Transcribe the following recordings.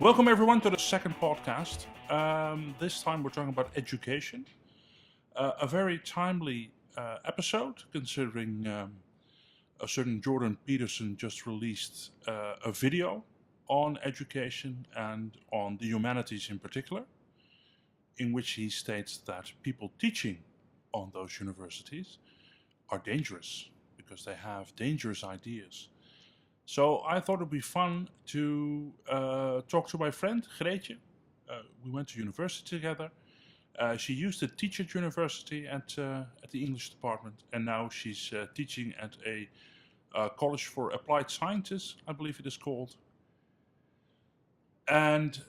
Welcome everyone to the second podcast. This time we're talking about education. A very timely episode considering a certain Jordan Peterson just released a video on education and on the humanities in particular, in which he states that people teaching on those universities are dangerous because they have dangerous ideas. So I thought it'd be fun to talk to my friend Greetje. We went to university together. She used to teach at university at the English department, and now she's teaching at a college for applied sciences, I believe it is called. And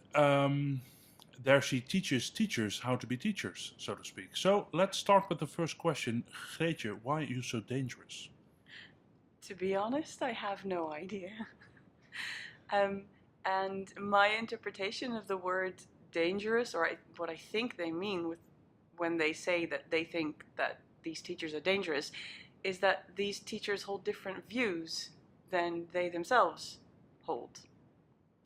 there she teaches teachers how to be teachers, so to speak. So let's start with the first question. Greetje, why are you so dangerous? To be honest, I have no idea. And my interpretation of the word dangerous, or what I think they mean when they say that they think that these teachers are dangerous, is that these teachers hold different views than they themselves hold.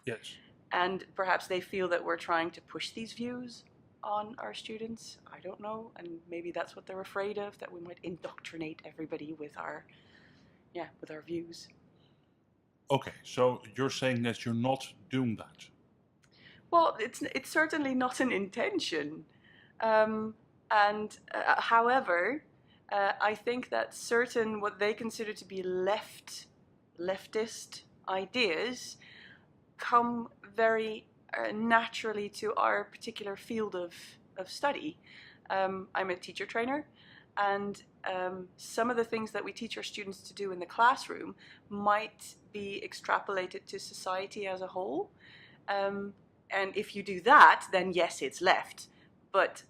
Yes. And perhaps they feel that we're trying to push these views on our students. I don't know. And maybe that's what they're afraid of, that we might indoctrinate everybody with our views. Okay, so you're saying that you're not doing that. Well, it's certainly not an intention. However, I think that certain what they consider to be leftist ideas come very naturally to our particular field of study. I'm a teacher trainer, and some of the things that we teach our students to do in the classroom might be extrapolated to society as a whole. And if you do that, then yes, it's left. But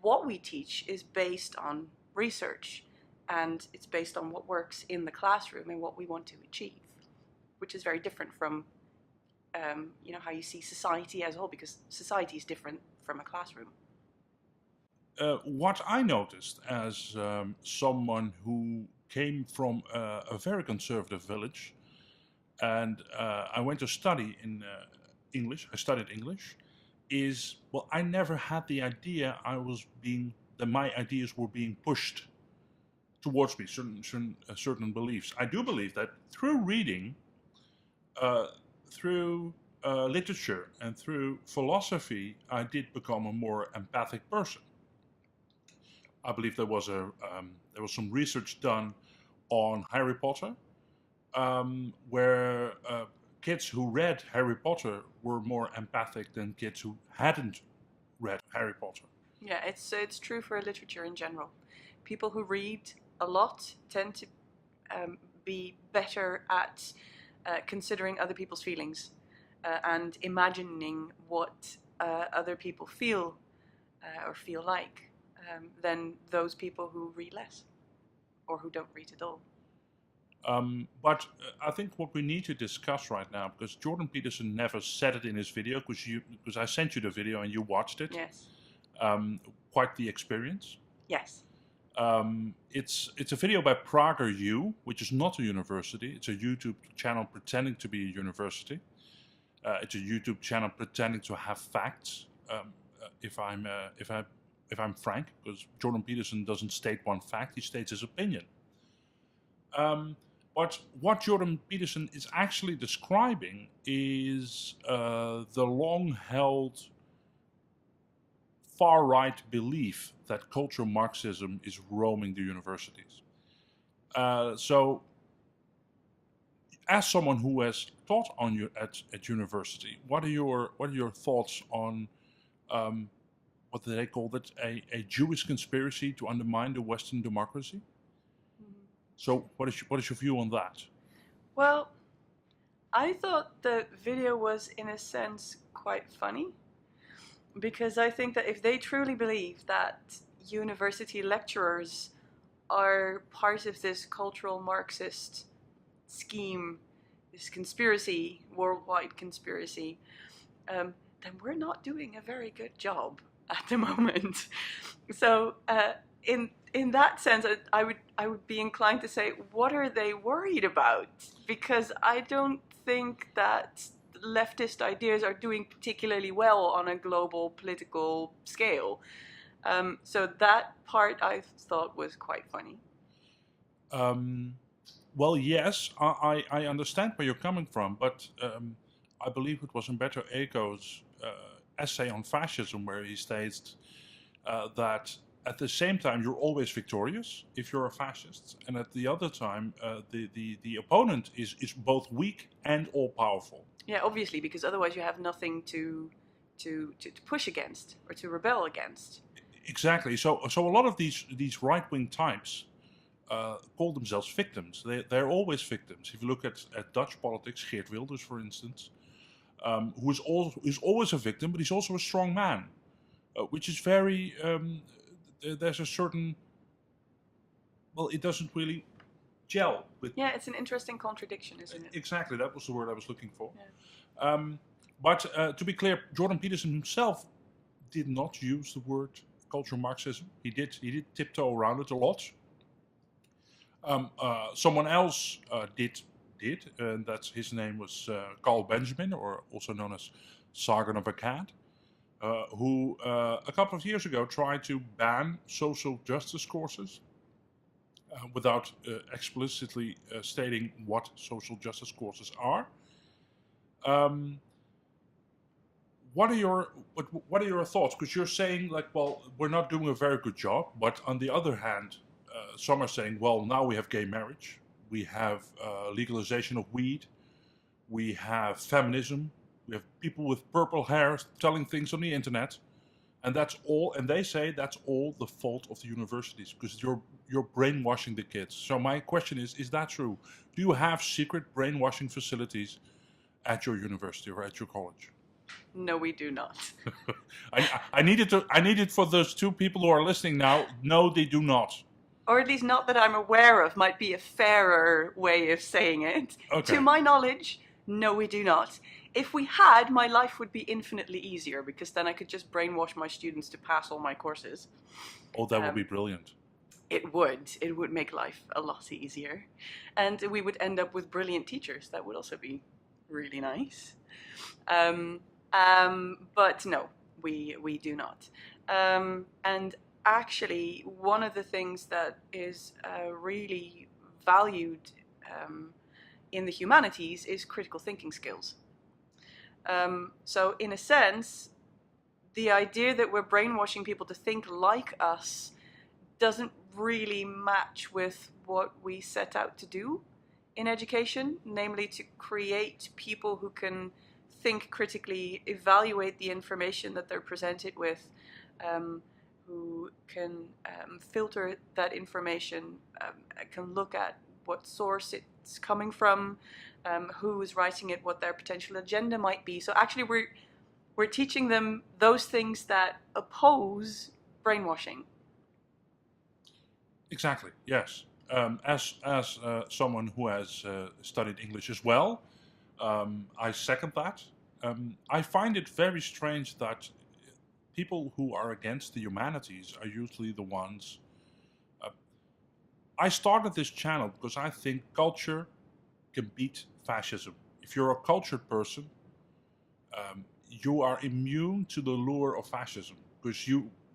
what we teach is based on research, and it's based on what works in the classroom and what we want to achieve, which is very different from how you see society as a whole, because society is different from a classroom. What I noticed as someone who came from a very conservative village, and I went to study in English, I studied English, is, well, I never had the idea that my ideas were being pushed towards me, certain beliefs. I do believe that through reading, through literature, and through philosophy, I did become a more empathic person. I believe there was some research done on Harry Potter, where kids who read Harry Potter were more empathic than kids who hadn't read Harry Potter. Yeah, it's true for literature in general. People who read a lot tend to be better at considering other people's feelings and imagining what other people feel or feel like than those people who read less or who don't read at all. But I think what we need to discuss right now, because Jordan Peterson never said it in his video, because I sent you the video and you watched it. Yes. Quite the experience. Yes. It's a video by PragerU, which is not a university. It's a YouTube channel pretending to be a university. It's a YouTube channel pretending to have facts. If I'm frank, because Jordan Peterson doesn't state one fact, he states his opinion. But what Jordan Peterson is actually describing is the long-held far-right belief that cultural Marxism is roaming the universities. So, as someone who has taught at university, what are your thoughts on what do they call it, a Jewish conspiracy to undermine the Western democracy? So what is your view on that? Well, I thought the video was, in a sense, quite funny, because I think that if they truly believe that university lecturers are part of this cultural Marxist scheme, this conspiracy, worldwide conspiracy, then we're not doing a very good job at the moment. So in that sense, I would be inclined to say, what are they worried about? Because I don't think that leftist ideas are doing particularly well on a global political scale. So that part I thought was quite funny. Well, yes, I understand where you're coming from, but I believe it was Umberto Eco's essay on fascism where he states that at the same time you're always victorious if you're a fascist, and at the other time the opponent is both weak and all powerful. Yeah, obviously, because otherwise you have nothing to push against or to rebel against. Exactly. So a lot of these right wing types call themselves victims. They're always victims. If you look at Dutch politics, Geert Wilders, for instance, who is always a victim, but he's also a strong man, which is very. There's a certain. Well, it doesn't really gel with. Yeah, it's an interesting contradiction, isn't it? Exactly, that was the word I was looking for. Yeah. But to be clear, Jordan Peterson himself did not use the word cultural Marxism. He did tiptoe around it a lot. Someone else did, and that's his name was Carl Benjamin, or also known as Sargon of Akkad, who a couple of years ago tried to ban social justice courses without explicitly stating what social justice courses are. What are your thoughts? Because you're saying like, well, we're not doing a very good job, but on the other hand, some are saying, well, now we have gay marriage, we have legalization of weed, we have feminism, we have people with purple hair telling things on the internet, and that's all. And they say that's all the fault of the universities because you're brainwashing the kids. So my question is that true? Do you have secret brainwashing facilities at your university or at your college? No, we do not. I need it for those two people who are listening now. No, they do not. Or at least not that I'm aware of, might be a fairer way of saying it. Okay. To my knowledge, no, we do not. If we had, my life would be infinitely easier because then I could just brainwash my students to pass all my courses. Oh, that would be brilliant. It would make life a lot easier. And we would end up with brilliant teachers. That would also be really nice. But no, we do not. And actually, one of the things that is really valued in the humanities is critical thinking skills. So in a sense, the idea that we're brainwashing people to think like us doesn't really match with what we set out to do in education, namely to create people who can think critically, evaluate the information that they're presented with, who can filter that information, can look at what source it's coming from, who is writing it, what their potential agenda might be. So actually we're teaching them those things that oppose brainwashing. Exactly, yes. As someone who has studied English as well, I second that. I find it very strange that people who are against the humanities are usually the ones. I started this channel because I think culture can beat fascism. If you're a cultured person, you are immune to the lure of fascism because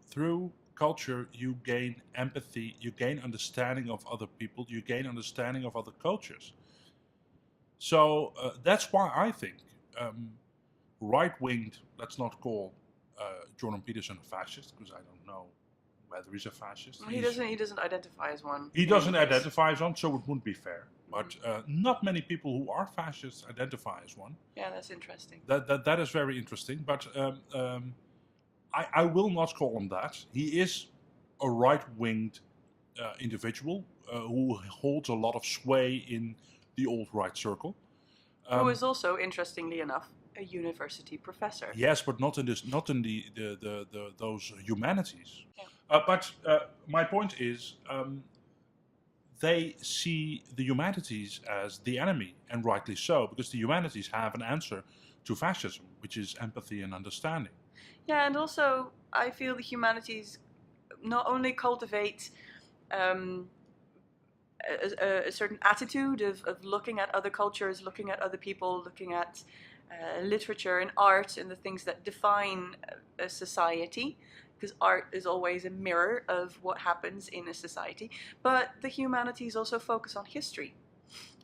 through culture, you gain empathy, you gain understanding of other people, you gain understanding of other cultures. So that's why I think right-winged, let's not call Jordan Peterson a fascist, because I don't know whether he's a fascist. He doesn't identify as one. He doesn't identify as one, so it wouldn't be fair. But not many people who are fascists identify as one. Yeah, that's interesting. That is very interesting, but I will not call him that. He is a right-winged individual who holds a lot of sway in the alt-right circle. Who is also, interestingly enough, a university professor. Yes, but not in those humanities. Yeah. But my point is, they see the humanities as the enemy, and rightly so, because the humanities have an answer to fascism, which is empathy and understanding. Yeah, and also I feel the humanities not only cultivate a certain attitude of looking at other cultures, looking at other people, looking at literature and art and the things that define a society, because art is always a mirror of what happens in a society. But the humanities also focus on history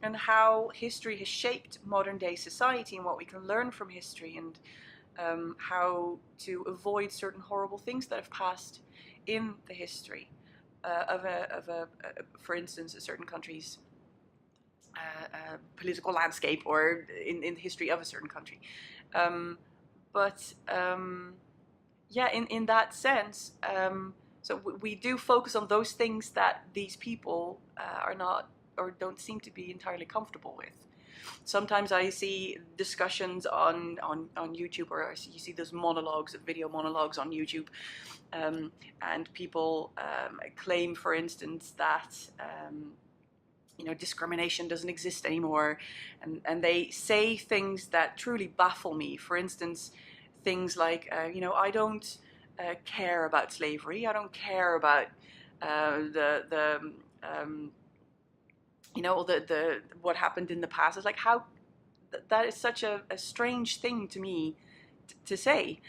and how history has shaped modern day society and what we can learn from history, and how to avoid certain horrible things that have passed in the history for instance, a certain country's political landscape, or in the history of a certain country. In that sense, so we do focus on those things that these people are not, or don't seem to be entirely comfortable with. Sometimes I see discussions on YouTube, or you see those monologues, video monologues on YouTube, and people claim, for instance, that discrimination doesn't exist anymore, and they say things that truly baffle me. For instance, things like, I don't care about slavery. I don't care about what happened in the past. It's like, how that is such a strange thing to me to say,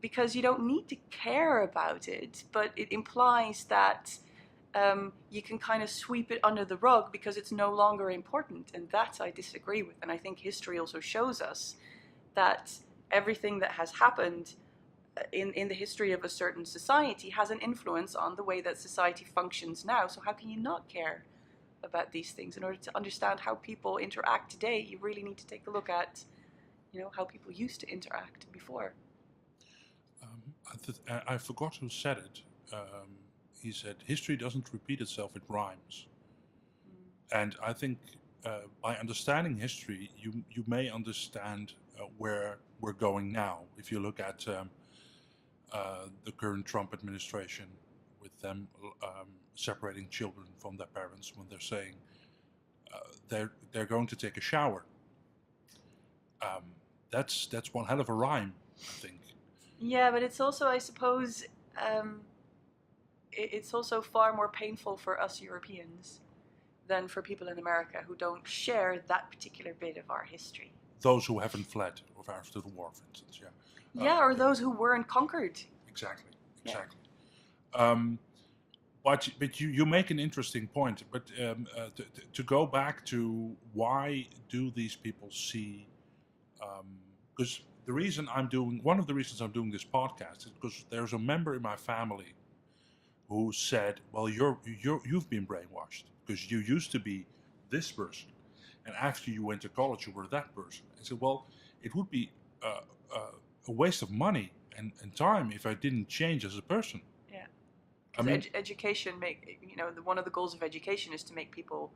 because you don't need to care about it, but it implies that you can kind of sweep it under the rug because it's no longer important, and that I disagree with. And I think history also shows us that everything that has happened in the history of a certain society has an influence on the way that society functions now. So how can you not care about these things? In order to understand how people interact today, you really need to take a look at, how people used to interact before. I forgot who said it. He said, history doesn't repeat itself, it rhymes. And I think by understanding history, you may understand where we're going now. If you look at the current Trump administration, with them separating children from their parents when they're saying they're going to take a shower. That's one hell of a rhyme, I think. Yeah, but it's also, I suppose, it's also far more painful for us Europeans than for people in America who don't share that particular bit of our history. Those who haven't fled after the war, for instance, yeah. Yeah, or those who weren't conquered. Exactly. Yeah. But you make an interesting point. But to go back to why do these people see? Because one of the reasons I'm doing this podcast is because there's a member in my family who said, "Well, you've been brainwashed because you used to be this person, and after you went to college, you were that person." I said, "Well, it would be a waste of money and time if I didn't change as a person." Yeah, I mean, education one of the goals of education is to make people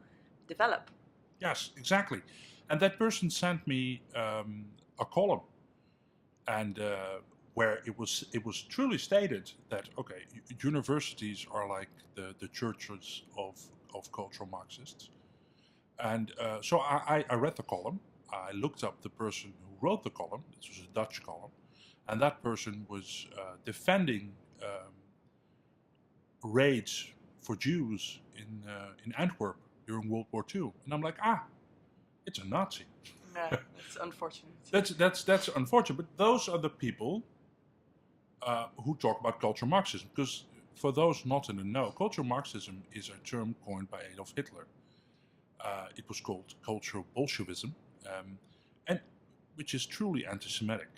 develop. Yes, exactly. And that person sent me a column, and where it was truly stated that, okay, universities are like the churches of cultural Marxists. And so I read the column. I looked up the person who wrote the column. This was a Dutch column, and that person was defending raids for Jews in Antwerp during World War II. And I'm like, it's a Nazi. No, that's unfortunate. That's unfortunate. But those are the people who talk about cultural Marxism. Because for those not in the know, cultural Marxism is a term coined by Adolf Hitler. It was called cultural Bolshevism, and which is truly anti-Semitic.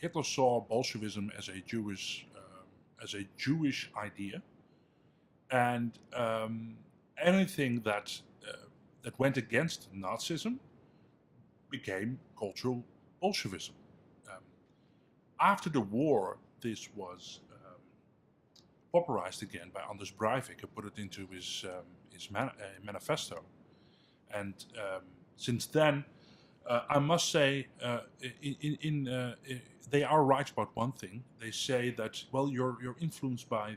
Hitler saw Bolshevism as a Jewish idea, and anything that went against Nazism became cultural Bolshevism. After the war, this was popularized again by Anders Breivik, who put it into his manifesto. And since then, I must say, they are right about one thing. They say that, well, you're influenced by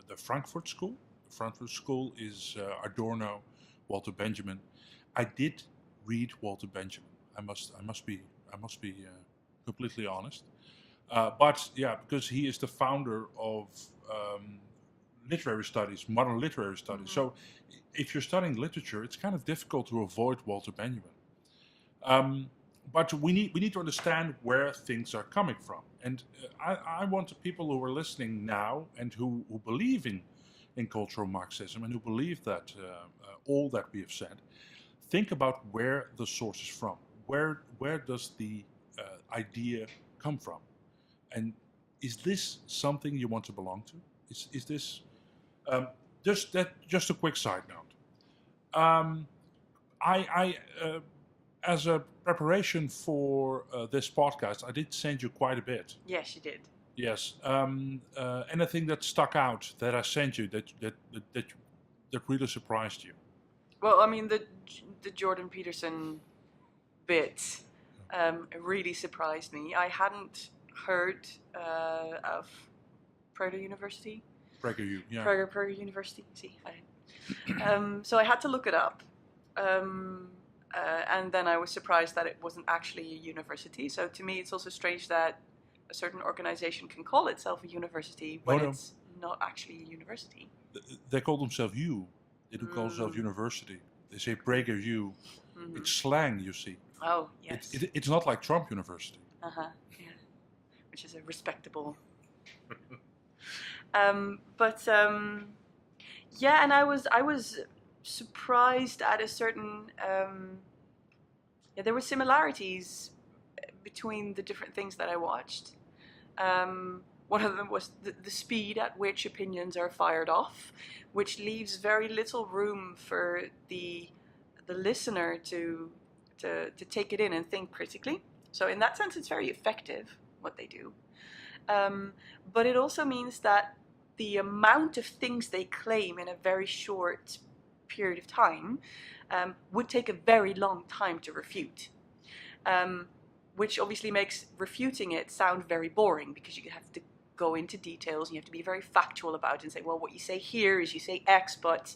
the Frankfurt School. The Frankfurt School is Adorno, Walter Benjamin. I did read Walter Benjamin. I must be completely honest. But yeah, because he is the founder of literary studies, modern literary studies. Mm-hmm. So if you're studying literature, it's kind of difficult to avoid Walter Benjamin. but we need to understand where things are coming from. And I want people who are listening now and who believe in cultural Marxism and who believe that all that we have said, think about where the source is from. Where does the idea come from? And is this something you want to belong to? Is this just a quick side note? I as a preparation for this podcast, I did send you quite a bit. Yes, you did. Yes. Anything that stuck out that I sent you that really surprised you? Well, I mean, the Jordan Peterson bit really surprised me. I hadn't heard of Prager University. PragerU, yeah. Prager University. See, so I had to look it up, and then I was surprised that it wasn't actually a university. So to me, it's also strange that a certain organization can call itself a university when it's not actually a university. They call themselves U. They do call themselves university. They say PragerU. Mm-hmm. It's slang, you see. Oh, yes. It's not like Trump University. Yeah. Which is a respectable. Yeah, and I was surprised at a certain. There were similarities between the different things that I watched. One of them was the speed at which opinions are fired off, which leaves very little room for the listener to take it in and think critically. So in that sense, it's very effective what they do. But it also means that the amount of things they claim in a very short period of time would take a very long time to refute. Which obviously makes refuting it sound very boring, because you have to go into details and you have to be very factual about it and say, well, what you say here is you say X, but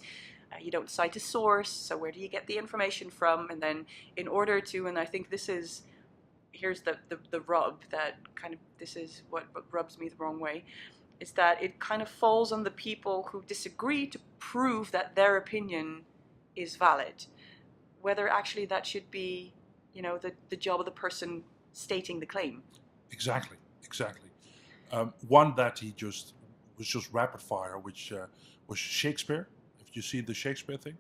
you don't cite a source, so where do you get the information from? And then in order to, and I think here's the rub that kind of, this is what rubs me the wrong way, is that it kind of falls on the people who disagree to prove that their opinion is valid, whether actually that should be, the job of the person stating the claim. Exactly. One that was just rapid fire, which was Shakespeare. If you see the Shakespeare thing.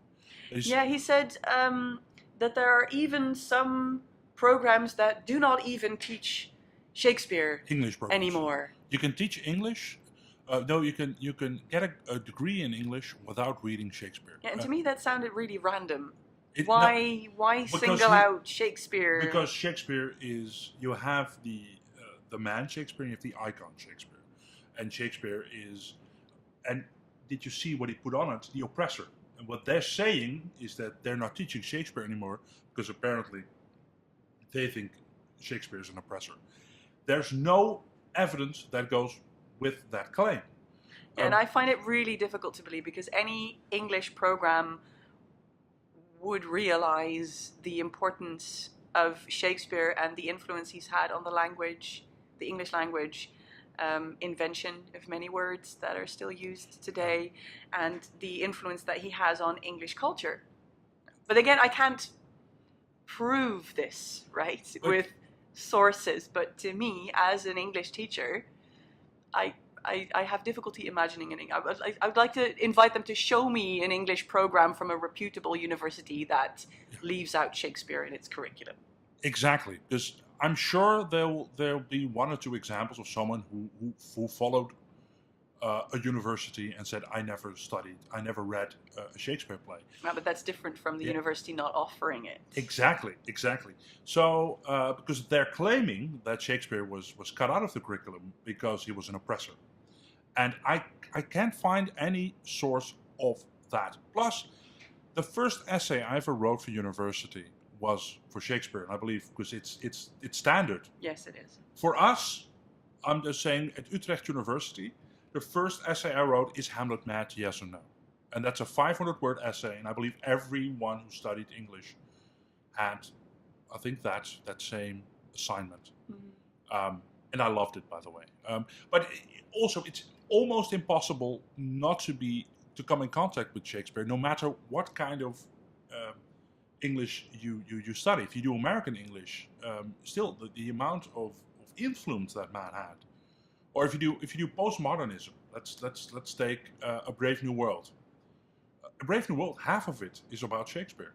Yeah, he said that there are even some programs that do not even teach Shakespeare English programs anymore. You can teach English. No, you can get a degree in English without reading Shakespeare. Yeah, and to me that sounded really random. Why single out Shakespeare? Because Shakespeare is, you have the man Shakespeare and you have the icon Shakespeare. And Shakespeare is, and did you see what he put on it? The oppressor. And what they're saying is that they're not teaching Shakespeare anymore because apparently they think Shakespeare is an oppressor. There's no evidence that goes with that claim. And I find it really difficult to believe, because any English program would realize the importance of Shakespeare and the influence he's had on the language, the English language, invention of many words that are still used today, and the influence that he has on English culture. But again, I can't prove this, right, with sources. But to me, as an English teacher, I have difficulty imagining anything. I would like to invite them to show me an English program from a reputable university that leaves out Shakespeare in its curriculum. Exactly, because I'm sure there'll be one or two examples of someone who followed a university and said, I never read a Shakespeare play. No, but that's different from the university not offering it. Exactly. So, because they're claiming that Shakespeare was cut out of the curriculum because he was an oppressor. And I can't find any source of that. Plus, the first essay I ever wrote for university was for Shakespeare, and I believe because it's standard. Yes, it is. For us, I'm just saying, at Utrecht University, the first essay I wrote is Hamlet mad, yes or no? And that's a 500-word essay, and I believe everyone who studied English had, I think, that same assignment. Mm-hmm. And I loved it, by the way. But also, it's almost impossible not to come in contact with Shakespeare, no matter what kind of English you study. If you do American English, still the amount of influence that man had. Or if you do postmodernism, let's take A Brave New World. A Brave New World, half of it is about Shakespeare.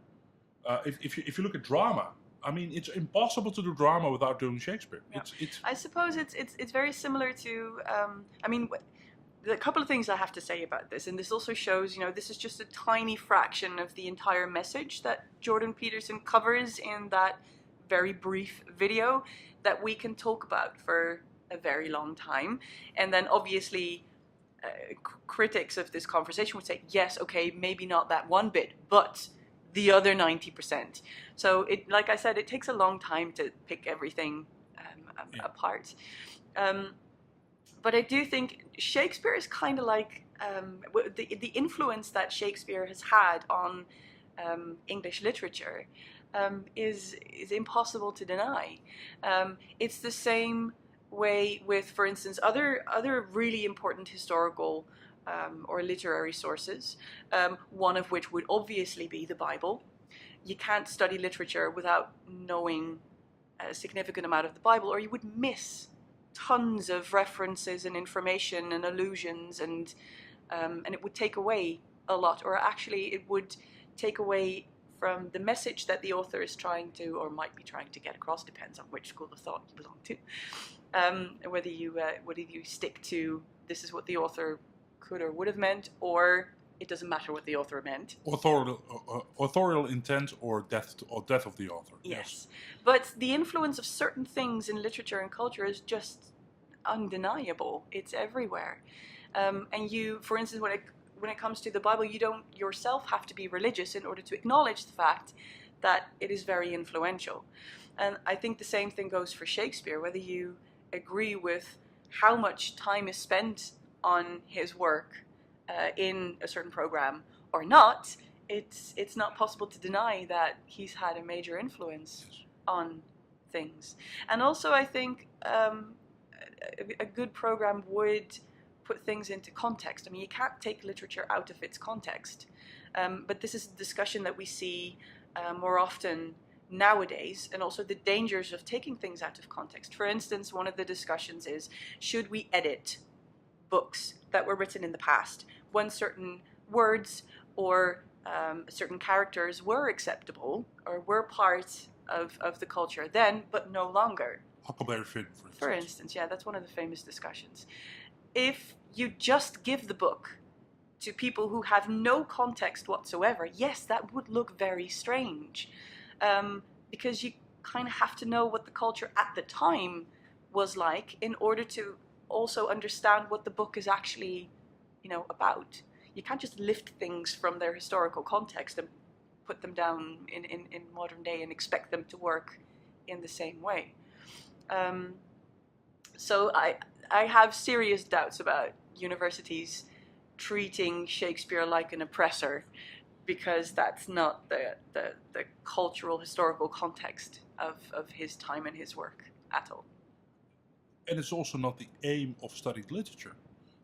If you look at drama, I mean, it's impossible to do drama without doing Shakespeare. Yeah. It's I suppose it's very similar to. I mean, a couple of things I have to say about this, and this also shows, this is just a tiny fraction of the entire message that Jordan Peterson covers in that very brief video that we can talk about for a very long time. And then obviously critics of this conversation would say, yes, okay, maybe not that one bit, but the other 90%. So like I said, it takes a long time to pick everything apart. But I do think Shakespeare is kind of like the influence that Shakespeare has had on English literature is impossible to deny. It's the same way with, for instance, other really important historical or literary sources, one of which would obviously be the Bible. You can't study literature without knowing a significant amount of the Bible, or you would miss tons of references and information and allusions, and it would take away a lot, or actually it would take away from the message that the author is trying to, or might be trying to get across, depends on which school of thought you belong to, whether you stick to this is what the author could or would have meant, or it doesn't matter what the author meant. Authorial intent or death of the author. Yes. But the influence of certain things in literature and culture is just undeniable. It's everywhere. And you, for instance, when it comes to the Bible, you don't yourself have to be religious in order to acknowledge the fact that it is very influential. And I think the same thing goes for Shakespeare, whether you agree with how much time is spent on his work in a certain program or not, it's not possible to deny that he's had a major influence on things. And also I think a good program would put things into context. I mean, you can't take literature out of its context, but this is a discussion that we see more often nowadays, and also the dangers of taking things out of context. For instance, one of the discussions is, should we edit books that were written in the past when certain words or certain characters were acceptable or were part of the culture then, but no longer? Huckleberry Finn, for instance, yeah, that's one of the famous discussions. If you just give the book to people who have no context whatsoever, yes, that would look very strange, because you kind of have to know what the culture at the time was like in order to also understand what the book is actually, about. You can't just lift things from their historical context and put them down in modern day and expect them to work in the same way. So I have serious doubts about universities treating Shakespeare like an oppressor, because that's not the cultural, historical context of his time and his work at all. And it's also not the aim of studying literature.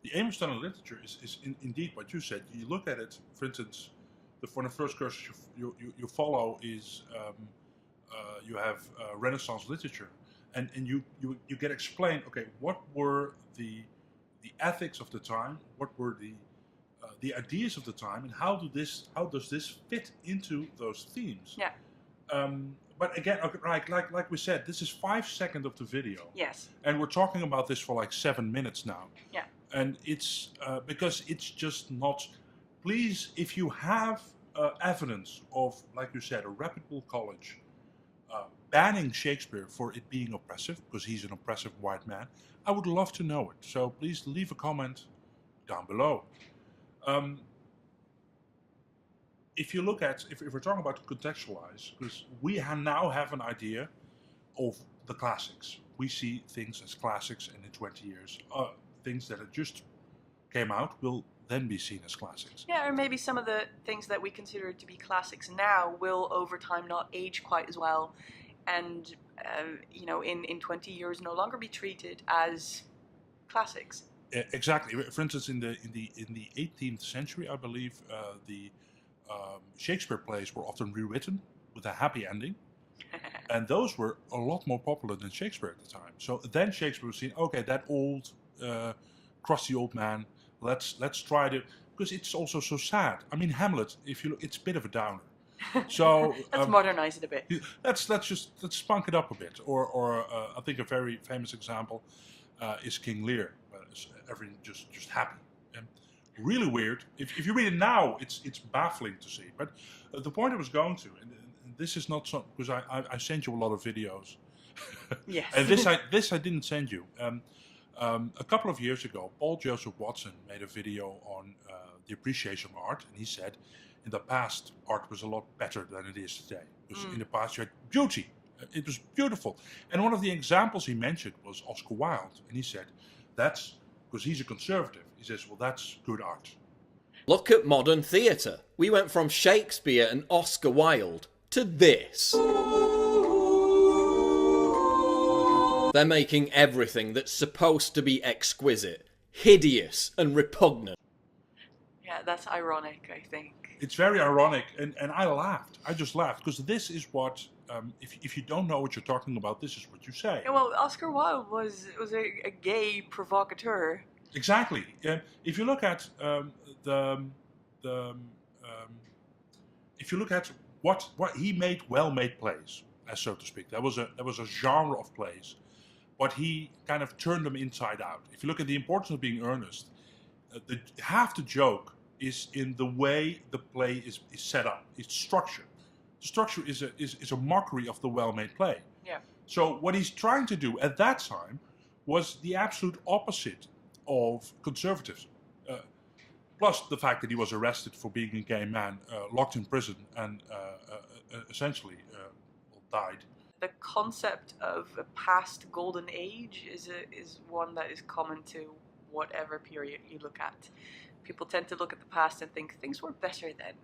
The aim of studying literature is indeed what you said. You look at it, for instance, one of the first courses you follow is you have Renaissance literature, and you get explained, okay, what were the ethics of the time, what were the ideas of the time, and how does this fit into those themes? Yeah. But again, like we said, this is 5 seconds of the video. Yes. And we're talking about this for like 7 minutes now. Yeah. And it's because it's just not. Please, if you have evidence of, like you said, a reputable college banning Shakespeare for it being oppressive, because he's an oppressive white man, I would love to know it. So please leave a comment down below. If you look at, if we're talking about contextualize, because we now have an idea of the classics. We see things as classics, and in 20 years, things that had just came out will then be seen as classics. Yeah, or maybe some of the things that we consider to be classics now will over time not age quite as well, and in 20 years no longer be treated as classics. Exactly. For instance, in the 18th century, I believe, the Shakespeare plays were often rewritten with a happy ending. And those were a lot more popular than Shakespeare at the time. So then Shakespeare was seen, okay, that old, crusty old man, let's try to, because it's also so sad. I mean, Hamlet, if you look, it's a bit of a downer. So let's modernize it a bit. Let's spunk it up a bit. Or I think a very famous example is King Lear. Everything just happy. And really weird. If you read it now, it's baffling to see. But the point I was going to, and this is not so, because I sent you a lot of videos. Yes. And this I didn't send you. A couple of years ago, Paul Joseph Watson made a video on the appreciation of art, and he said, in the past, art was a lot better than it is today. Because in the past, you had beauty. It was beautiful. And one of the examples he mentioned was Oscar Wilde, and he said, that's because he's a conservative. He says, well, that's good art. Look at modern theatre. We went from Shakespeare and Oscar Wilde to this. They're making everything that's supposed to be exquisite, hideous and repugnant. Yeah, that's ironic, I think. It's very ironic, and I laughed. I just laughed, because this is what, if you don't know what you're talking about, this is what you say. Yeah, well, Oscar Wilde was a gay provocateur. Exactly. If you look at if you look at what he made, well-made plays, so to speak. There was a genre of plays, but he kind of turned them inside out. If you look at The Importance of Being Earnest, half the joke is in the way the play is set up. It's structure. The structure is a mockery of the well-made play. Yeah. So what he's trying to do at that time was the absolute opposite of conservatism. Plus the fact that he was arrested for being a gay man, locked in prison, and essentially died. The concept of a past golden age is one that is common to whatever period you look at. People tend to look at the past and think things were better then.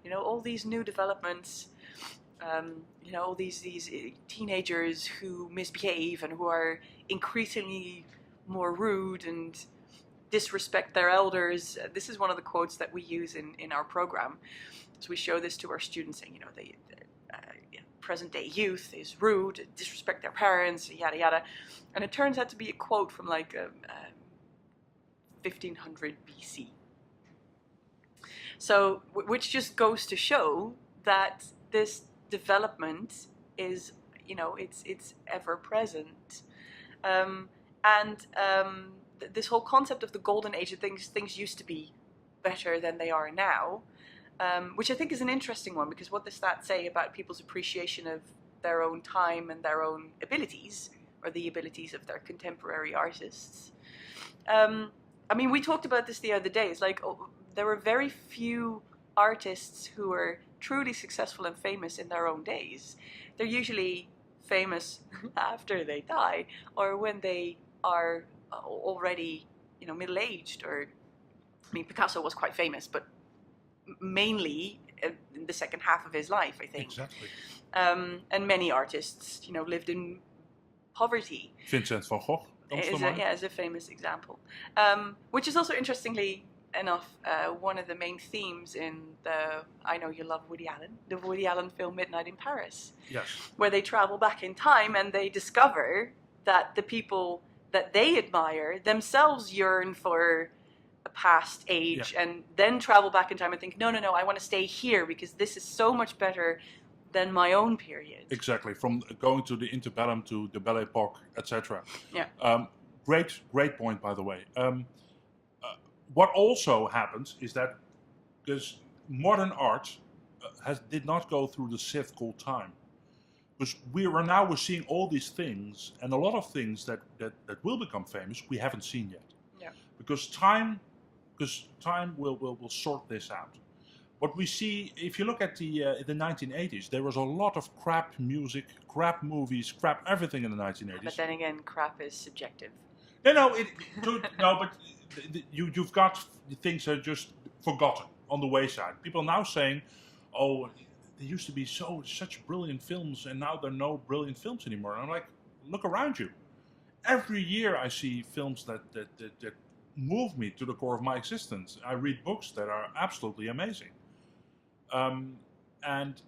You know, all these new developments, you know, all these teenagers who misbehave and who are increasingly more rude and disrespect their elders. This is one of the quotes that we use in our program. So we show this to our students, saying, you know, the present day youth is rude, disrespect their parents, yada yada. And it turns out to be a quote from like 1500 BC. So, which just goes to show that this development is, you know, it's ever present. This whole concept of the golden age of things used to be better than they are now, which I think is an interesting one, because what does that say about people's appreciation of their own time and their own abilities, or the abilities of their contemporary artists? I mean, we talked about this the other day. It's like, there were very few artists who were truly successful and famous in their own days. They're usually famous after they die, or when they are already, you know, middle-aged. Or, I mean, Picasso was quite famous, but mainly in the second half of his life, I think. Exactly. And many artists, you know, lived in poverty. Vincent van Gogh is a famous example. Which is also, interestingly enough, one of the main themes in the, I know you love Woody Allen, the Woody Allen film Midnight in Paris. Yes. Where they travel back in time and they discover that the people that they admire themselves yearn for a past age, and then travel back in time and think, no, I want to stay here because this is so much better than my own period. Exactly, from going to the interbellum to the Belle Epoque, etc. Yeah. Great point, by the way. What also happens is that because modern art did not go through the sieve called time. Because we're seeing all these things, and a lot of things that will become famous we haven't seen yet. Yeah. Because time will sort this out. What we see, if you look at the 1980s, there was a lot of crap music, crap movies, crap everything in the 1980s. But then again, crap is subjective. But you've got things that are just forgotten on the wayside. People are now saying, oh, there used to be such brilliant films, and now there are no brilliant films anymore. And I'm like, look around you. Every year I see films that move me to the core of my existence. I read books that are absolutely amazing. And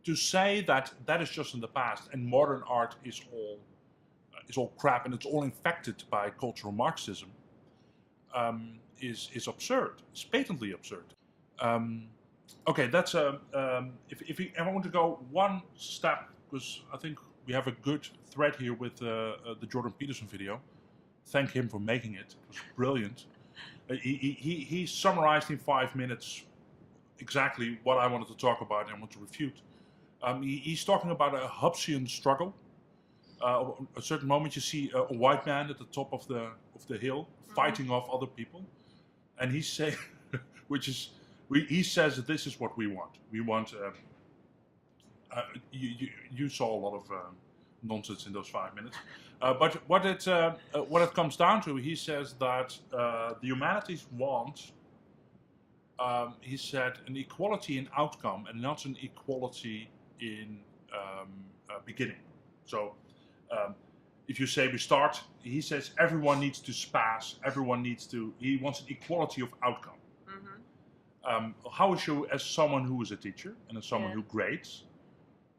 to say that that is just in the past and modern art is all crap and it's all infected by cultural Marxism is absurd. It's patently absurd. Okay, that's if I want to go one step, because I think we have a good thread here with the Jordan Peterson video. Thank him for making it. It was brilliant. He summarized in 5 minutes exactly what I wanted to talk about and want to refute. He's talking about a Hobbesian struggle. At a certain moment, you see a white man at the top of the hill fighting off other people, and he says that this is what we want. We want. You saw a lot of nonsense in those 5 minutes, but what it comes down to, he says that the humanities want. He said an equality in outcome and not an equality in beginning. So if you say we start, he says everyone needs to pass, he wants an equality of outcome. How is you, as someone who is a teacher and as someone who grades,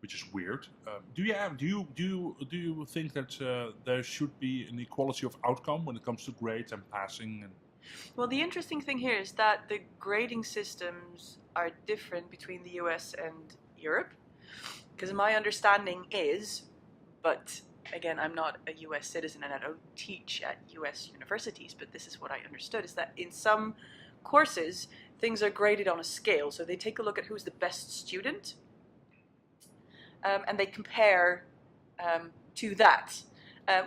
which is weird, do you think that there should be an equality of outcome when it comes to grades and passing? Well, the interesting thing here is that the grading systems are different between the US and Europe, because my understanding is, but again, I'm not a US citizen and I don't teach at US universities, but this is what I understood, is that in some courses, things are graded on a scale. So they take a look at who's the best student, and they compare to that.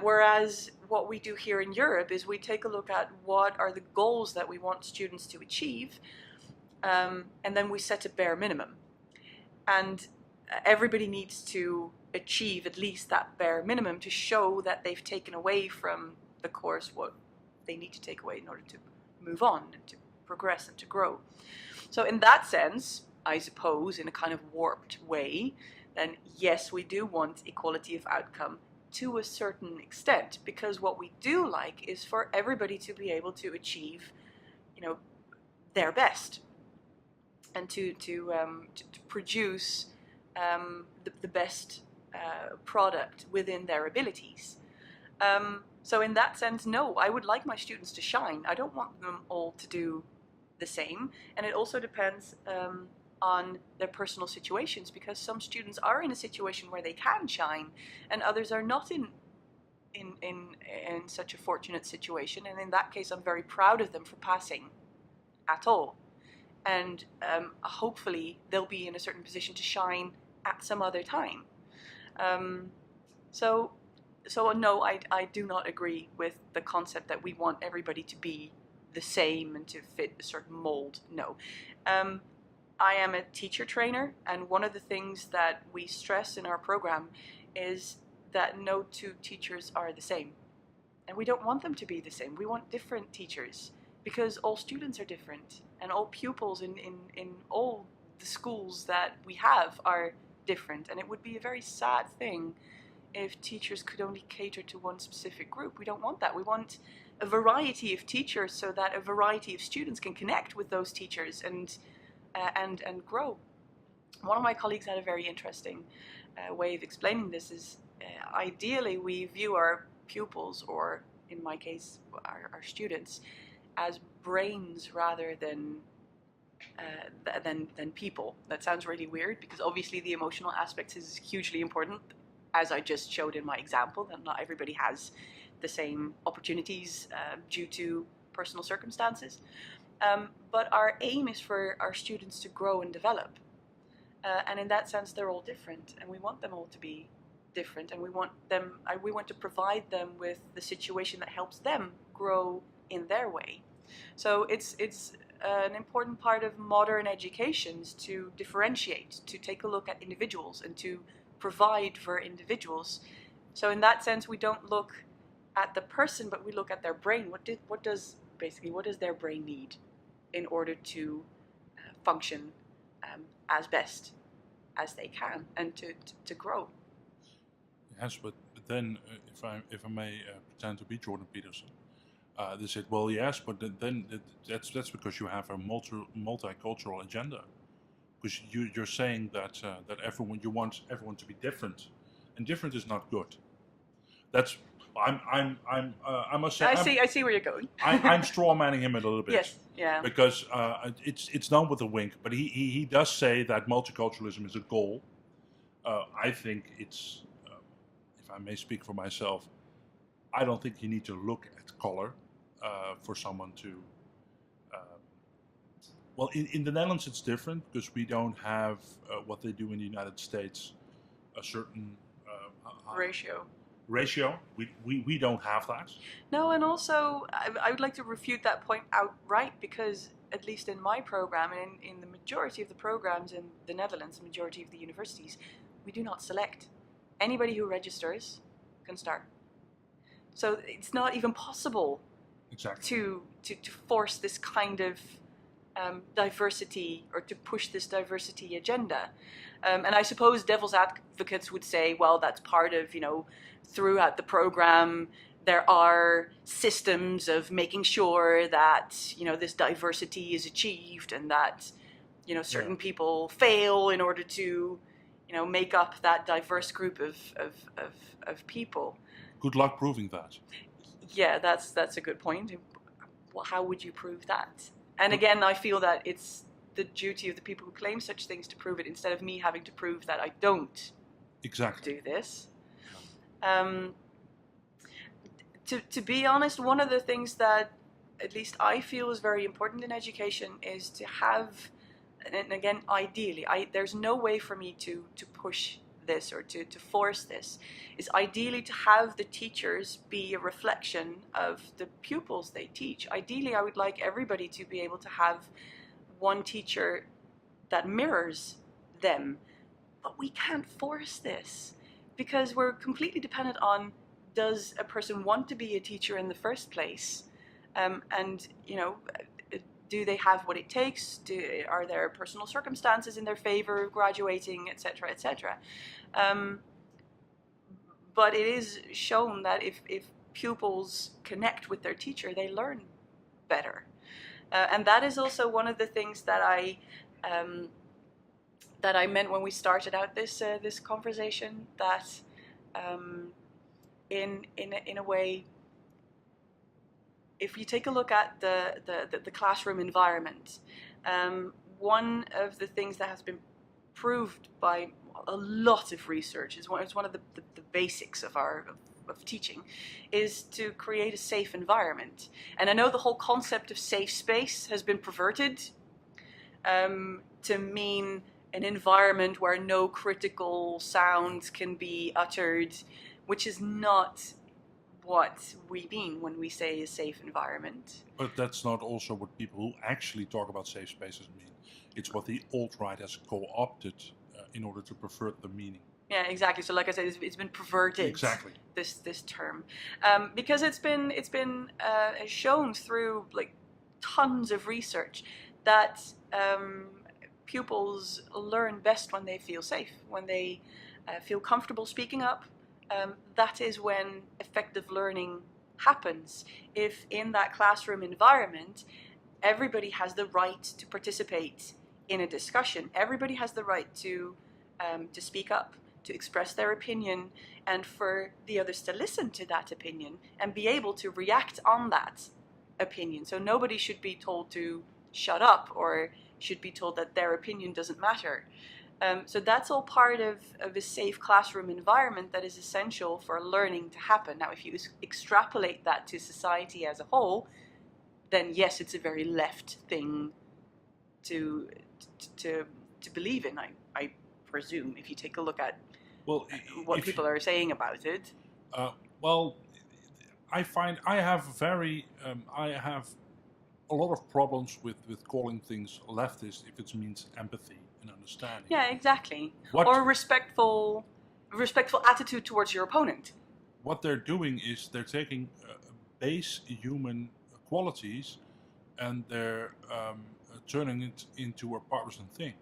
Whereas what we do here in Europe is we take a look at what are the goals that we want students to achieve, and then we set a bare minimum. And everybody needs to achieve at least that bare minimum to show that they've taken away from the course what they need to take away in order to move on and to progress and to grow. So in that sense, I suppose, in a kind of warped way, then yes, we do want equality of outcome to a certain extent, because what we do like is for everybody to be able to achieve, their best, and to produce the best product within their abilities. So in that sense, no, I would like my students to shine. I don't want them all to do the same, and it also depends on their personal situations, because some students are in a situation where they can shine and others are not in such a fortunate situation, and in that case I'm very proud of them for passing at all, and hopefully they'll be in a certain position to shine at some other time. So no, I do not agree with the concept that we want everybody to be the same and to fit a certain mold. No. I am a teacher trainer, and one of the things that we stress in our program is that no two teachers are the same. And we don't want them to be the same. We want different teachers, because all students are different, and all pupils in all the schools that we have are different. And it would be a very sad thing if teachers could only cater to one specific group. We don't want that. We want a variety of teachers so that a variety of students can connect with those teachers and grow. One of my colleagues had a very interesting way of explaining this. Is ideally we view our pupils, or in my case our students, as brains rather than people. That sounds really weird, because obviously the emotional aspects is hugely important, as I just showed in my example, that not everybody has the same opportunities due to personal circumstances. But our aim is for our students to grow and develop. And in that sense, they're all different, and we want them all to be different, and we want to provide them with the situation that helps them grow in their way. So it's an important part of modern education is to differentiate, to take a look at individuals and to provide for individuals. So in that sense, we don't look at the person, but we look at their brain. What does their brain need in order to function as best as they can and to grow? Yes, but then if I may pretend to be Jordan Peterson, they said, well, yes, but then that's because you have a multicultural agenda. because you're saying that you want everyone to be different, and different is not good. That's I must say I see where you're going. I'm straw manning him a little bit. Yes, yeah. Because it's done with a wink, but he does say that multiculturalism is a goal. I think it's, if I may speak for myself, I don't think you need to look at color for someone to. Well, in the Netherlands it's different because we don't have what they do in the United States, a certain ratio. We don't have that. No, and also I would like to refute that point outright, because at least in my program and in the majority of the programs in the Netherlands, the majority of the universities, we do not select. Anybody who registers can start. So it's not even possible to force this kind of diversity, or to push this diversity agenda. And I suppose devil's advocates would say, well, that's part of, throughout the program, there are systems of making sure that, this diversity is achieved, and that, certain people fail in order to, make up that diverse group of people. Good luck proving that. Yeah, that's a good point. Well, how would you prove that? And again, I feel that it's the duty of the people who claim such things to prove it, instead of me having to prove that I don't do this. To be honest, one of the things that at least I feel is very important in education is to have, and again, ideally, there's no way for me to push this or to force this, is ideally to have the teachers be a reflection of the pupils they teach. Ideally, I would like everybody to be able to have one teacher that mirrors them, but we can't force this, because we're completely dependent on, does a person want to be a teacher in the first place, and do they have what it takes? Are there personal circumstances in their favor of graduating, etc., etc. But it is shown that if pupils connect with their teacher, they learn better. And that is also one of the things that I meant when we started out this conversation. That in a way, if you take a look at the classroom environment, one of the things that has been proved by a lot of research, it's one of the basics of teaching, is to create a safe environment. And I know the whole concept of safe space has been perverted to mean an environment where no critical sounds can be uttered, which is not what we mean when we say a safe environment. But that's not also what people who actually talk about safe spaces mean. It's what the alt-right has co-opted in order to pervert the meaning. Yeah, exactly. So, like I said, it's been perverted. Exactly. This term, because it's been shown through like tons of research that pupils learn best when they feel safe, when they feel comfortable speaking up. That is when effective learning happens. If in that classroom environment, everybody has the right to participate in a discussion, everybody has the right to speak up, to express their opinion, and for the others to listen to that opinion and be able to react on that opinion. So nobody should be told to shut up, or should be told that their opinion doesn't matter. So that's all part of a safe classroom environment that is essential for learning to happen. Now, if you extrapolate that to society as a whole, then yes, it's a very left thing to believe in, I presume, if you take a look at what people are saying about it. Well, I find I have a lot of problems with calling things leftist if it means empathy and understanding. Yeah, exactly. Or respectful attitude towards your opponent. What they're doing is they're taking base human qualities and they're turning it into a partisan thing.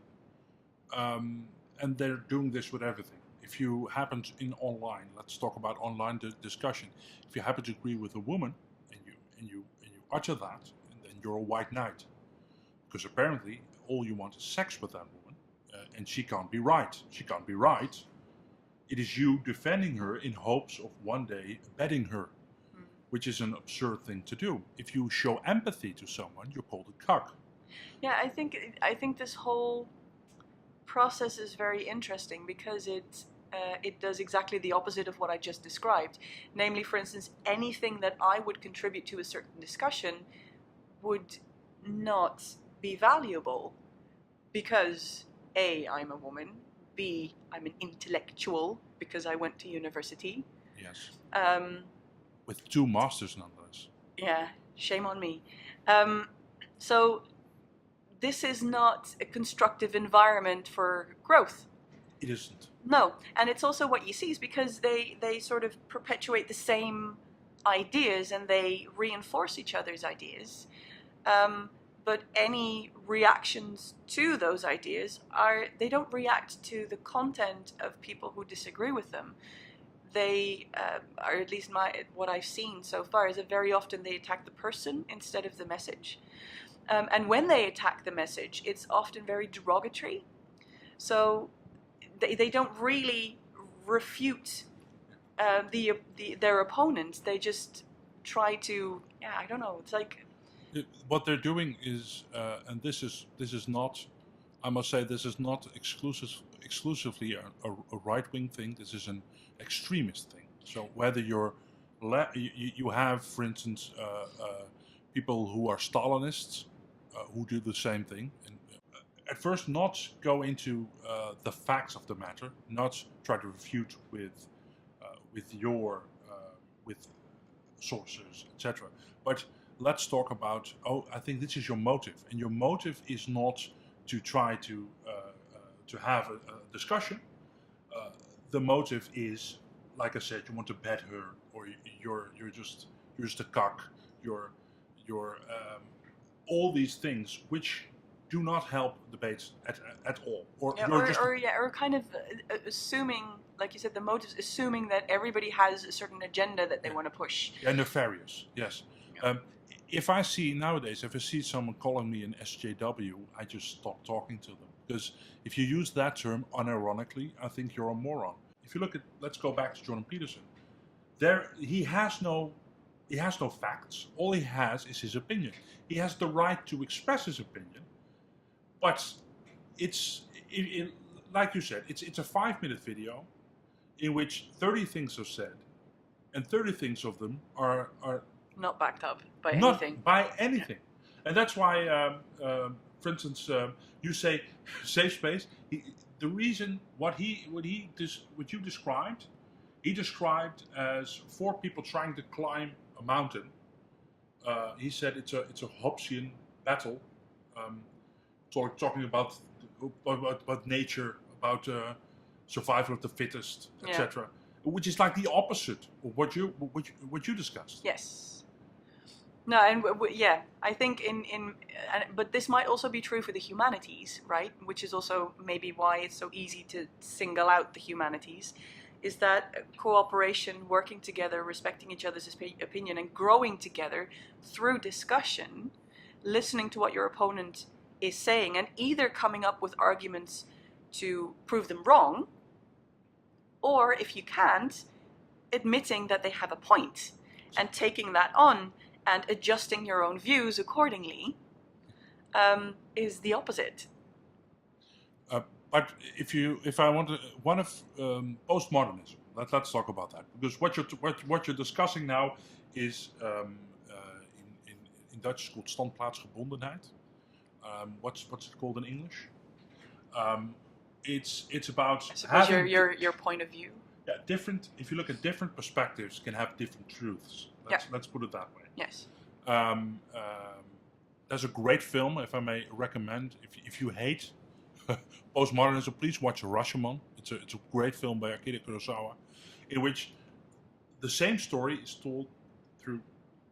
And they're doing this with everything. If you happen to, in online, let's talk about online discussion. If you happen to agree with a woman and you utter that, then you're a white knight, because apparently all you want is sex with that woman. and she can't be right. She can't be right. It is you defending her in hopes of one day betting her, which is an absurd thing to do. If you show empathy to someone, you're called a cuck. Yeah, I think this whole process is very interesting because it does exactly the opposite of what I just described. Namely, for instance, anything that I would contribute to a certain discussion would not be valuable because A, I'm a woman, B, I'm an intellectual because I went to university. Yes. With 2 masters nonetheless. Yeah, shame on me. So this is not a constructive environment for growth. It isn't. No, and it's also what you see is because they sort of perpetuate the same ideas and they reinforce each other's ideas. But any reactions to those ideas they don't react to the content of people who disagree with them. They or at least what I've seen so far is that very often they attack the person instead of the message. And when they attack the message, it's often very derogatory. So they don't really refute their opponents. They just try to, I don't know. It's like what they're doing is, and this is not, I must say, this is not exclusively a right-wing thing. This is an extremist thing. So whether you have, for instance, people who are Stalinists who do the same thing, and at first not go into the facts of the matter, not try to refute with sources, etc. But let's talk about, I think this is your motive, and your motive is not to try to have a discussion. The motive is, like I said, you want to bet her, or you're just a cock. You're all these things which do not help debates at all, or kind of assuming, like you said, the motives, assuming that everybody has a certain agenda that they want to push. Yeah, nefarious. Yes. Yeah. If I see someone calling me an SJW, I just stop talking to them, because if you use that term unironically, I think you're a moron. If you look at, let's go back to Jordan Peterson. He has no facts. All he has is his opinion. He has the right to express his opinion, but like you said, it's a 5-minute video in which 30 things are said, and 30 things of them are not backed up by anything. Yeah. And that's why, for instance, you say safe space. The reason what you described, he described as 4 people trying to climb a mountain. He said it's a Hobbesian battle, talking about nature, about survival of the fittest, etc. Which is like the opposite of what you discussed. Yes. No, and I think but this might also be true for the humanities, right? Which is also maybe why it's so easy to single out the humanities, is that cooperation, working together, respecting each other's opinion, and growing together through discussion, listening to what your opponent is saying, and either coming up with arguments to prove them wrong, or if you can't, admitting that they have a point and taking that on and adjusting your own views accordingly, is the opposite. But if I want to, one of postmodernism, let's talk about that, because what you're discussing now is in Dutch it's called standplaatsgebondenheid. What's it called in English? It's about having your point of view. Yeah, different. If you look at different perspectives, can have different truths. Let's put it that way. Yes. There's a great film, if I may recommend. If you hate postmodernism, please watch Rashomon. It's a great film by Akira Kurosawa, in which the same story is told through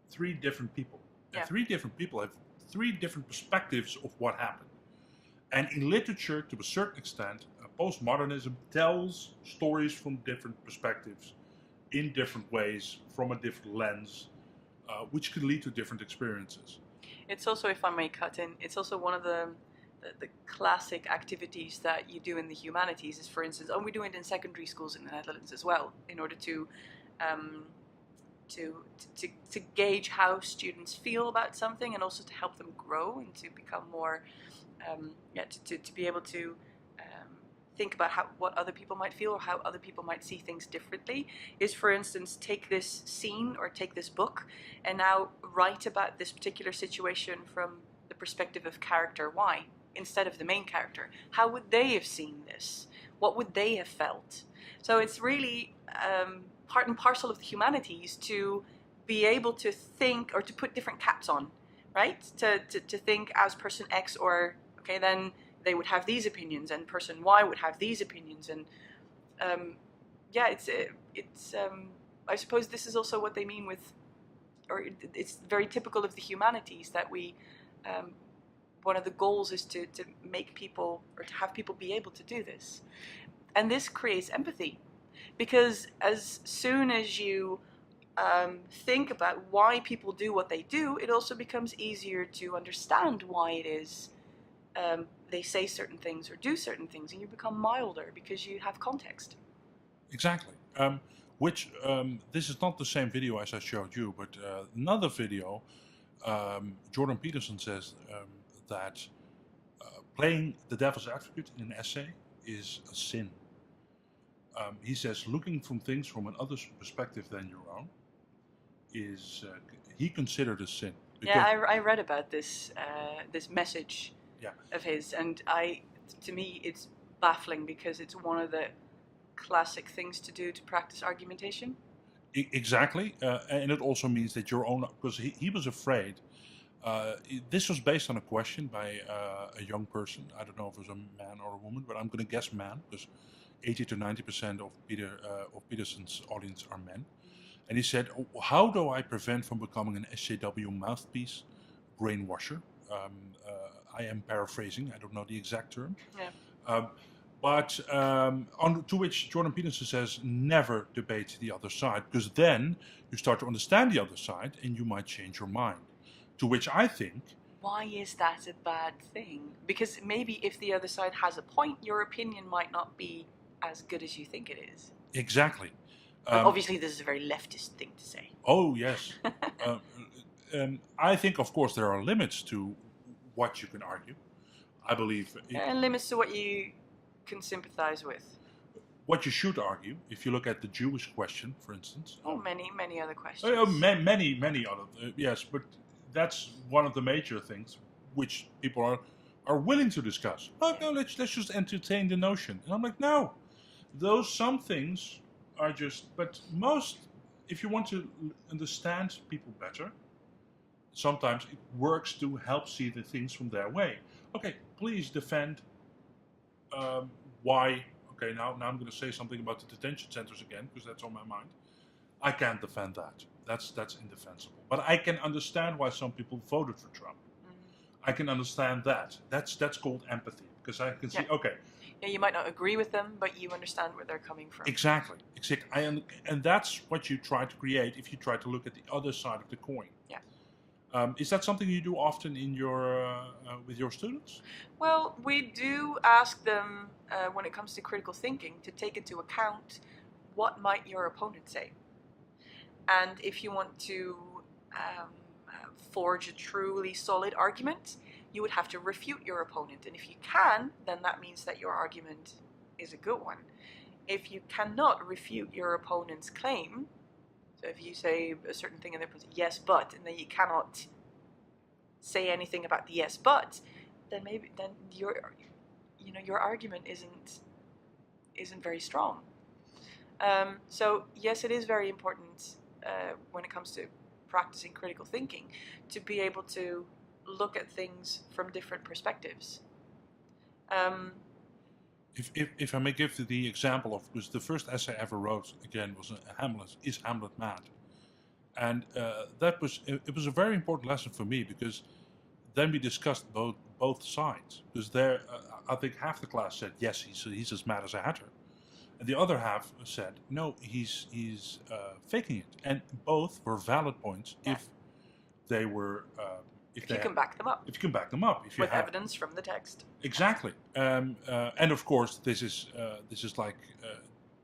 3 different people. And 3 different people have 3 different perspectives of what happened. And in literature, to a certain extent, postmodernism tells stories from different perspectives, in different ways, from a different lens, which can lead to different experiences. It's also, if I may cut in, it's also one of the the classic activities that you do in the humanities is, for instance, and we do it in secondary schools in the Netherlands as well, in order to gauge how students feel about something, and also to help them grow and to become more, to be able to think about what other people might feel or how other people might see things differently, is, for instance, take this scene or take this book and now write about this particular situation from the perspective of character Y instead of the main character. How would they have seen this? What would they have felt? So it's really part and parcel of the humanities to be able to think or to put different caps on, right? To think as person X, or okay, then they would have these opinions, and person Y would have these opinions, and I suppose this is also what they mean with, or it's very typical of the humanities that we. One of the goals is to make people, or to have people be able to do this, and this creates empathy, because as soon as you think about why people do what they do, it also becomes easier to understand why it is. They say certain things or do certain things, and you become milder because you have context. Exactly. This is not the same video as I showed you, but another video, Jordan Peterson says that playing the devil's advocate in an essay is a sin. He says looking from things from another's perspective than your own is, he considered a sin. Yeah, I read about this message of his, and to me it's baffling, because it's one of the classic things to do to practice argumentation. Exactly, and it also means that your own, because he was afraid. This was based on a question by a young person. I don't know if it was a man or a woman, but I'm going to guess man, because 80 to 90% of Peterson's audience are men. And he said, how do I prevent from becoming an SJW mouthpiece, brainwasher? I am paraphrasing, I don't know the exact term. Yeah. To which Jordan Peterson says, never debate the other side, because then you start to understand the other side and you might change your mind. To which I think... Why is that a bad thing? Because maybe if the other side has a point, your opinion might not be as good as you think it is. Exactly. Obviously, this is a very leftist thing to say. Oh, yes. I think, of course, there are limits to what you can argue. I believe... And limits to what you can sympathize with. What you should argue, if you look at the Jewish question, for instance... Oh, many other questions. Many other... yes, but that's one of the major things which people are willing to discuss. Oh, no, let's just entertain the notion. And I'm like, no. Some things are just... But most, if you want to understand people better, sometimes it works to help see the things from their way. Okay, please defend why... Okay, now I'm going to say something about the detention centers again, because that's on my mind. I can't defend that. That's indefensible. But I can understand why some people voted for Trump. Mm-hmm. I can understand that. That's called empathy, because I can see, okay. Yeah, you might not agree with them, but you understand where they're coming from. Exactly. And that's what you try to create if you try to look at the other side of the coin. Yeah. Is that something you do often in your with your students? Well, we do ask them, when it comes to critical thinking, to take into account what might your opponent say. And if you want to forge a truly solid argument, you would have to refute your opponent. And if you can, then that means that your argument is a good one. If you cannot refute your opponent's claim, so if you say a certain thing and they put yes but, and then you cannot say anything about the yes but, then your argument isn't very strong. So yes, it is very important when it comes to practicing critical thinking to be able to look at things from different perspectives. If I may give the example of, because the first essay I ever wrote again was Hamlet. Is Hamlet mad? And it was a very important lesson for me, because then we discussed both sides. Because there, I think half the class said yes, he's as mad as a hatter, and the other half said no, he's faking it. And both were valid points if they were If you can back them up. If you can back them up. If you with have evidence from the text. Exactly. And of course, this is like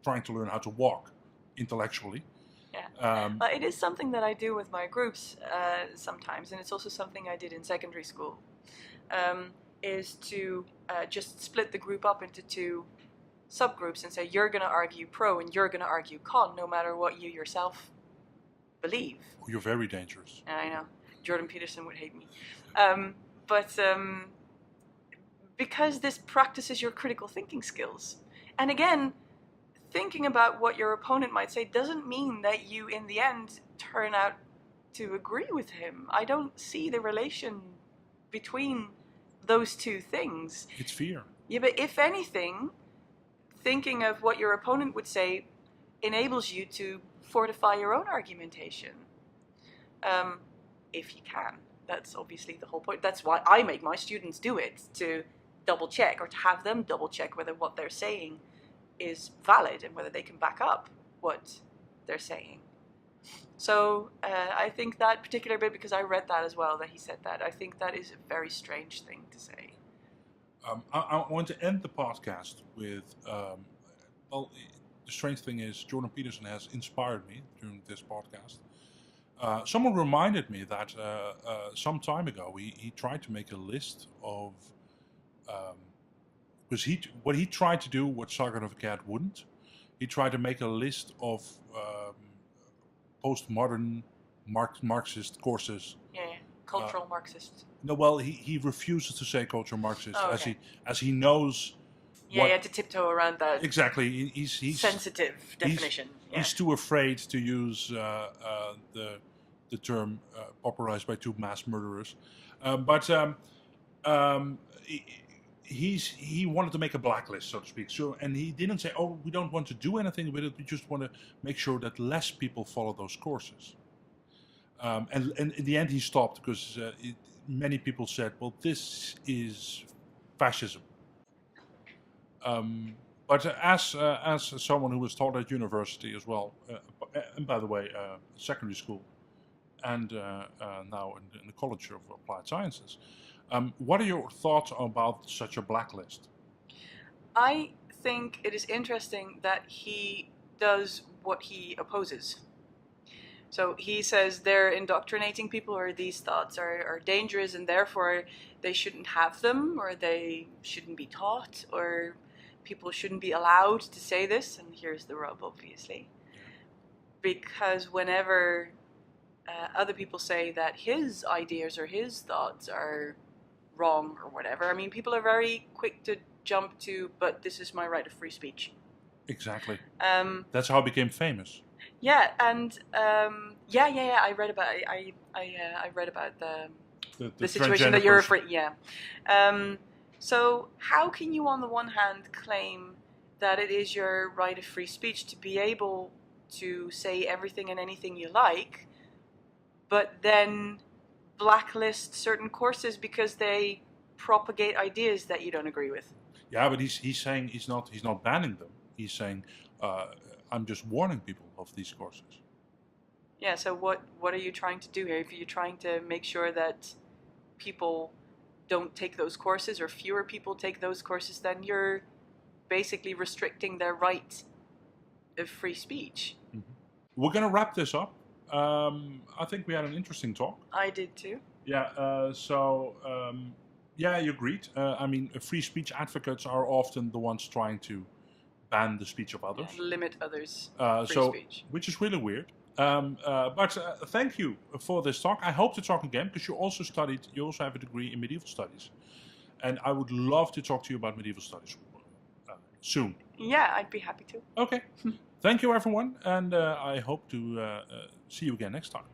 trying to learn how to walk intellectually. Yeah. It is something that I do with my groups sometimes, and it's also something I did in secondary school, is to just split the group up into two subgroups and say, you're going to argue pro and you're going to argue con, no matter what you yourself believe. You're very dangerous. I know. Jordan Peterson would hate me. Because this practices your critical thinking skills. And again, thinking about what your opponent might say doesn't mean that you, in the end, turn out to agree with him. I don't see the relation between those two things. It's fear. Yeah, but if anything, thinking of what your opponent would say enables you to fortify your own argumentation. If you can. That's obviously the whole point. That's why I make my students do it, to double check, or to have them double check whether what they're saying is valid and whether they can back up what they're saying. So I think that particular bit, because I read that as well, that he said that, I think that is a very strange thing to say. I want to end the podcast with, well, the strange thing is Jordan Peterson has inspired me during this podcast. Someone reminded me that some time ago he tried to make a list of, because what he tried to do, what Sargon of Akkad wouldn't, he tried to make a list of postmodern Marxist courses. Yeah, cultural Marxist. No, well, he refuses to say cultural Marxist, oh, okay. as he knows. Yeah, you had to tiptoe around that. Exactly, he's sensitive definition. He's too afraid to use the term popularized by two mass murderers, he wanted to make a blacklist, so to speak. So, and he didn't say, "Oh, we don't want to do anything with it. We just want to make sure that less people follow those courses." And in the end, he stopped because many people said, "Well, this is fascism." But as someone who was taught at university as well, and by the way, secondary school, and now in the College of Applied Sciences, what are your thoughts about such a blacklist? I think it is interesting that he does what he opposes. So he says they're indoctrinating people, or these thoughts are dangerous, and therefore they shouldn't have them, or they shouldn't be taught, or people shouldn't be allowed to say this. And here's the rub, obviously. Because whenever other people say that his ideas or his thoughts are wrong or whatever, I mean, people are very quick to jump to, but this is my right of free speech. Exactly. That's how it became famous. Yeah, and I read about I read about the situation that you're afraid. Yeah. So how can you, on the one hand, claim that it is your right of free speech to be able to say everything and anything you like, but then blacklist certain courses because they propagate ideas that you don't agree with? Yeah, but he's saying he's not banning them. He's saying I'm just warning people of these courses. Yeah. So what are you trying to do here? If you're trying to make sure that people don't take those courses, or fewer people take those courses, then you're basically restricting their right of free speech. Mm-hmm. We're going to wrap this up. I think we had an interesting talk. I did too. Yeah, you agreed. I mean, free speech advocates are often the ones trying to ban the speech of others. Limit others' free speech. Which is really weird. But thank you for this talk. I hope to talk again, because you also have a degree in medieval studies. And I would love to talk to you about medieval studies soon. Yeah, I'd be happy to. Okay. Thank you, everyone. And I hope to see you again next time.